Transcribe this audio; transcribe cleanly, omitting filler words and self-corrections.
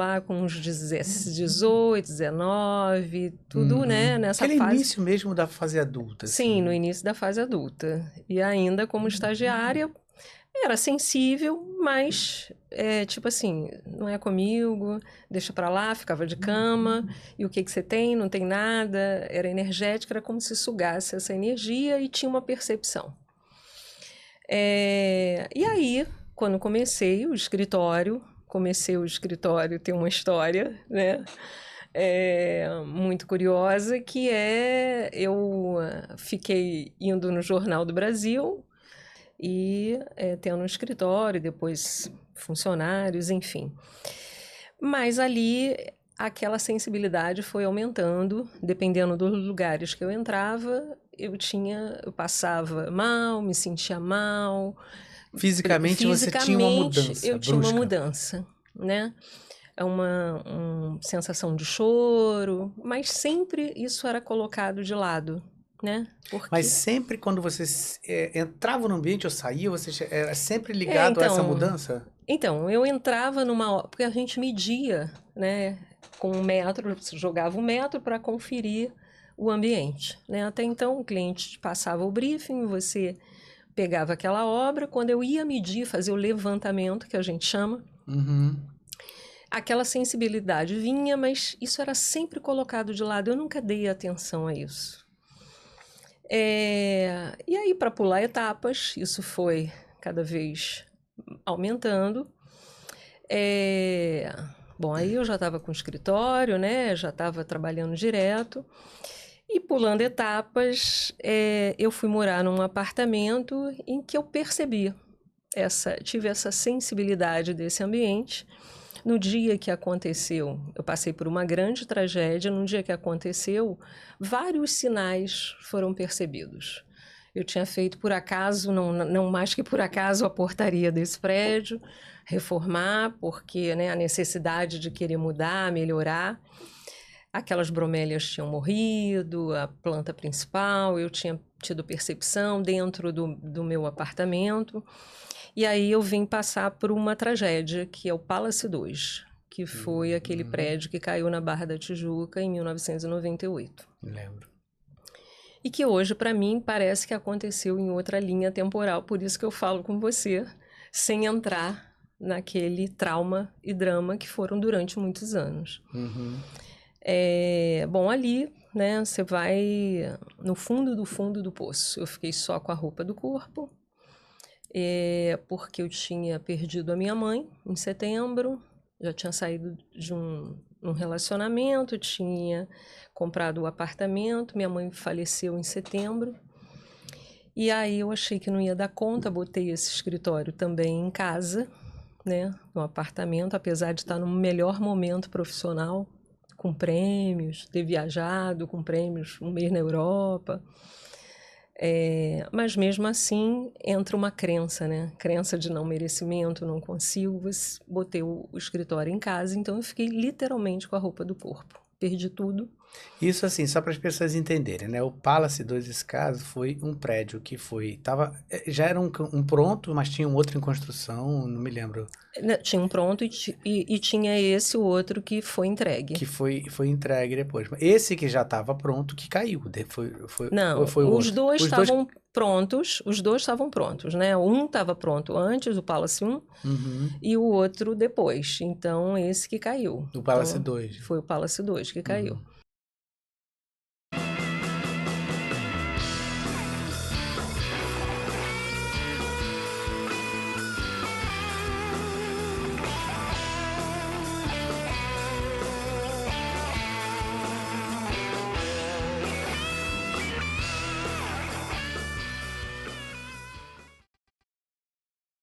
lá com uns 18, 19, tudo, né, nessa Aquele fase. início mesmo da fase adulta, assim. Sim, no início da fase adulta. E ainda como estagiária, era sensível, mas, tipo assim, não é comigo, deixa pra lá, ficava de cama, e o que que você tem? Não tem nada, era energética, era como se sugasse essa energia e tinha uma percepção. E aí, quando comecei o escritório tem uma história, né? Muito curiosa, que eu fiquei indo no Jornal do Brasil e tendo um escritório, depois funcionários, enfim. Mas ali aquela sensibilidade foi aumentando, dependendo dos lugares que eu entrava, eu passava mal, me sentia mal. Fisicamente você tinha uma mudança Eu tinha uma brusca. mudança, né? É uma sensação de choro, mas sempre isso era colocado de lado, né? Mas Porque sempre quando você entrava no ambiente ou saía, você era sempre ligado a essa mudança? então, eu entrava porque a gente media, né, com um metro, você jogava um metro para conferir o ambiente, né? Até então o cliente passava o briefing, você pegava aquela obra, quando eu ia medir, fazer o levantamento, que a gente chama, aquela sensibilidade vinha, mas isso era sempre colocado de lado, eu nunca dei atenção a isso. E aí, para pular etapas, isso foi cada vez aumentando. Bom, aí eu já estava com escritório, né? Já estava trabalhando direto. E pulando etapas, eu fui morar num apartamento em que eu percebi tive essa sensibilidade desse ambiente. No dia que aconteceu, eu passei por uma grande tragédia. No dia que aconteceu, vários sinais foram percebidos. Eu tinha feito por acaso, não mais que por acaso, a portaria desse prédio, reformar, porque, né, a necessidade de querer mudar, melhorar. Aquelas bromélias tinham morrido, a planta principal, eu tinha tido percepção dentro do meu apartamento. E aí eu vim passar por uma tragédia, que é o Palace 2, que foi aquele prédio que caiu na Barra da Tijuca em 1998. Lembro. E que hoje, para mim, parece que aconteceu em outra linha temporal, por isso que eu falo com você, sem entrar naquele trauma e drama que foram durante muitos anos. Bom, ali, né, você vai no fundo do poço. Eu fiquei só com a roupa do corpo, porque eu tinha perdido a minha mãe em setembro, já tinha saído de um relacionamento, tinha comprado o apartamento, minha mãe faleceu em setembro, e aí eu achei que não ia dar conta, botei esse escritório também em casa, né, no apartamento, apesar de estar no melhor momento profissional, com prêmios, ter viajado com prêmios um mês na Europa. Mas mesmo assim entra uma crença, né? Crença de não merecimento, não consigo. Botei o escritório em casa, então eu fiquei literalmente com a roupa do corpo. Perdi tudo. Isso assim, só para as pessoas entenderem, né? O Palace 2, esse caso, foi um prédio que já era um pronto, mas tinha um outro em construção, não me lembro. Tinha um pronto e tinha esse outro que foi entregue. Que foi entregue depois. Esse que já estava pronto, que caiu. Não, Foi o os outro. dois estavam prontos, né? Um estava pronto antes, o Palace 1, e o outro depois. Então, esse que caiu. O Palace Então, 2. foi o Palace 2 que caiu.